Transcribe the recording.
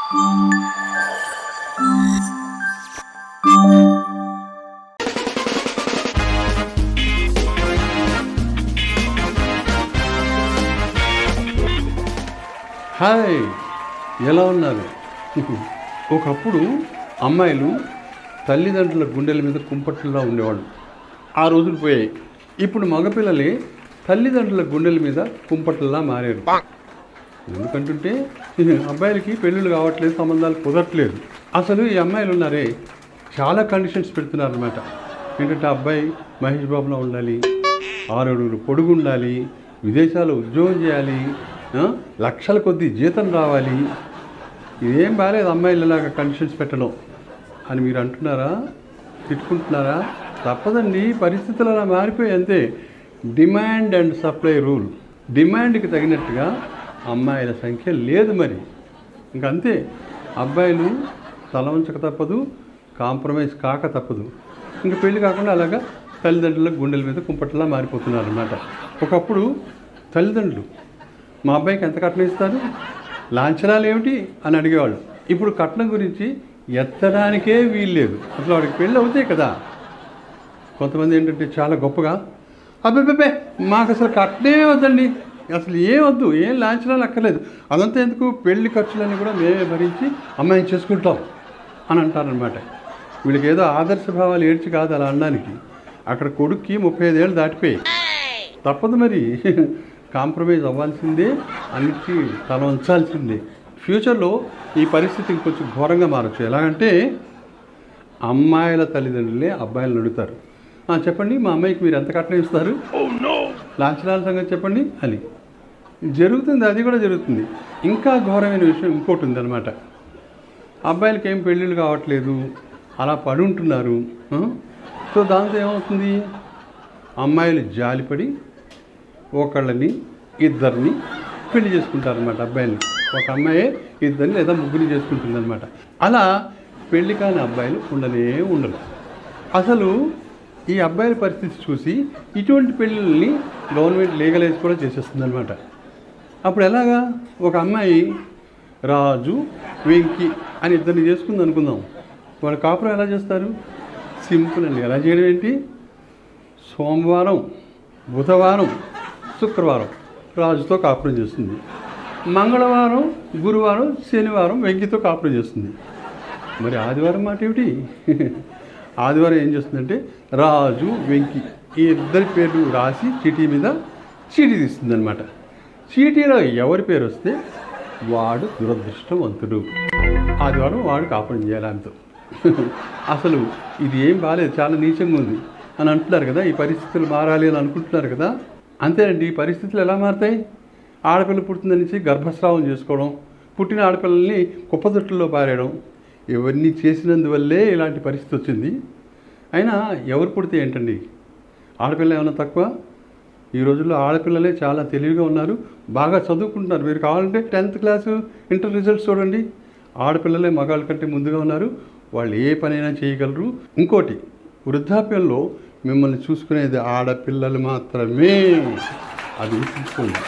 Hi, ఎలా ఉన్నారు? ఒకప్పుడు అమ్మాయిలు తల్లిదండ్రుల గుండెల మీద కుంపట్లులా ఉండేవాళ్ళు. ఆ రోజులు పోయాయి. ఇప్పుడు మగపిల్లలే తల్లిదండ్రుల గుండెల మీద కుంపట్లులా మారారు. ఎందుకంటుంటే అబ్బాయిలకి పెళ్ళిళ్ళు కావట్లేదు, సంబంధాలు కుదరట్లేదు. అసలు ఈ అమ్మాయిలు ఉన్నారే చాలా కండిషన్స్ పెడుతున్నారు అనమాట. ఏంటంటే అబ్బాయి మహేష్ బాబులో ఉండాలి, 6 అడుగులు పొడుగు ఉండాలి, విదేశాల్లో ఉద్యోగం చేయాలి, లక్షల కొద్దీ జీతం రావాలి. ఇదేం బాగాలేదు అమ్మాయిలు ఇలాగా కండిషన్స్ పెట్టడం అని మీరు అంటున్నారా, తిట్టుకుంటున్నారా? తప్పదండి, పరిస్థితులు అలా మారిపోయి అంతే. Demand and supply rule. డిమాండ్కి తగినట్టుగా అమ్మాయిల సంఖ్య లేదు. మరి ఇంకంతే, అబ్బాయిలు తల వంచక తప్పదు, కాంప్రమైజ్ కాక తప్పదు. ఇంక పెళ్ళి కాకుండా అలాగా తల్లిదండ్రుల గుండెల మీద కుంపట్లా మారిపోతున్నారు అన్నమాట. ఒకప్పుడు తల్లిదండ్రులు మా అబ్బాయికి ఎంత కట్నం ఇస్తారు, లాంఛనాలు ఏమిటి అని అడిగేవాళ్ళు. ఇప్పుడు కట్నం గురించి ఎత్తడానికే వీల్లేదు. అసలు వాడికి పెళ్ళి అవుతాయి కదా. కొంతమంది ఏంటంటే చాలా గొప్పగా, అబ్బాయి మాకు అసలు కట్నమే వద్దండి, అసలు ఏం వద్దు, ఏం లాంఛనాలు అక్కర్లేదు, అదంతా ఎందుకు, పెళ్లి ఖర్చులన్నీ కూడా మేమే భరించి అమ్మాయిని చేసుకుంటాం అని అంటారనమాట. వీళ్ళకి ఏదో ఆదర్శ భావాలు ఏడ్చి కాదు అలా అనడానికి. అక్కడ కొడుక్కి 35 ఏళ్ళు దాటిపోయి తప్పదు మరి, కాంప్రమైజ్ అవ్వాల్సిందే, అన్నిటికీ తల ఉంచాల్సిందే. ఫ్యూచర్లో ఈ పరిస్థితి ఇంకొంచెం ఘోరంగా మారచ్చు. ఎలాగంటే అమ్మాయిల తల్లిదండ్రులే అబ్బాయిలను అడుగుతారు, చెప్పండి మా అమ్మాయికి మీరు ఎంత కట్నం ఇస్తారు, లాంఛనాల సంగతి చెప్పండి అని. జరుగుతుంది, అది కూడా జరుగుతుంది. ఇంకా ఘోరమైన విషయం ఇంకోటి ఉందన్నమాట. అబ్బాయిలకి ఏం పెళ్ళిళ్ళు కావట్లేదు, అలా పడి ఉంటున్నారు. సో దాంతో ఏమవుతుంది, అమ్మాయిలు జాలిపడి ఒకళ్ళని ఇద్దరిని పెళ్లి చేసుకుంటారనమాట. అబ్బాయిని ఒక అమ్మాయి ఇద్దరిని లేదా ముగ్గురిని చేసుకుంటుంది అనమాట. అలా పెళ్లి కాని అబ్బాయిలు ఉండరు. అసలు ఈ అబ్బాయిల పరిస్థితి చూసి ఇటువంటి పెళ్ళిళ్ళని గవర్నమెంట్ లీగలైజ్ కూడా చేసేస్తుంది అనమాట. అప్పుడు ఎలాగా, ఒక అమ్మాయి రాజు వెంకి అని ఇద్దరిని చేసుకుంది అనుకుందాం. వాళ్ళు కాపురం ఎలా చేస్తారు? సింపుల్ అండి. ఎలా చేయడం ఏంటి, సోమవారం, బుధవారం, శుక్రవారం రాజుతో కాపురం చేస్తుంది, మంగళవారం, గురువారం, శనివారం వెంకితో కాపురం చేస్తుంది. మరి ఆదివారం మాట ఏమిటి? ఆదివారం ఏం చేస్తుందంటే రాజు, వెంకి ఈ ఇద్దరి పేర్లు రాసి చీటీ మీద చీటీ తీస్తుంది అనమాట. చీటీలో ఎవరి పేరు వస్తే వాడు దురదృష్టవంతుడు. ఆదివారం వాడు కాపురం చేయాలి ఆమెతో. అసలు ఇది ఏం బాగాలేదు, చాలా నీచంగా ఉంది అని అంటున్నారు కదా. ఈ పరిస్థితులు మారాలి అని అనుకుంటున్నారు కదా. అంతేనండి, ఈ పరిస్థితులు ఎలా మారుతాయి? ఆడపిల్ల పుట్టిందని నుంచి గర్భస్రావం చేసుకోవడం, పుట్టిన ఆడపిల్లల్ని కుప్పదొట్టుల్లో పారేయడం, ఇవన్నీ చేసినందువల్లే ఇలాంటి పరిస్థితి వచ్చింది. అయినా ఎవరు పుడితే ఏంటండి, ఆడపిల్ల ఏమైనా తక్కువ? ఈ రోజుల్లో ఆడపిల్లలే చాలా తెలివిగా ఉన్నారు, బాగా చదువుకుంటున్నారు. మీరు కావాలంటే 10th క్లాసు, ఇంటర్ రిజల్ట్స్ చూడండి. ఆడపిల్లలే మగాళ్ళ కంటే ముందుగా ఉన్నారు, వాళ్ళు ఏ పనైనా చేయగలరు. ఇంకోటి, వృద్ధాప్యంలో మిమ్మల్ని చూసుకునేది ఆడపిల్లలు మాత్రమే, అది గుర్తుంచుకోండి.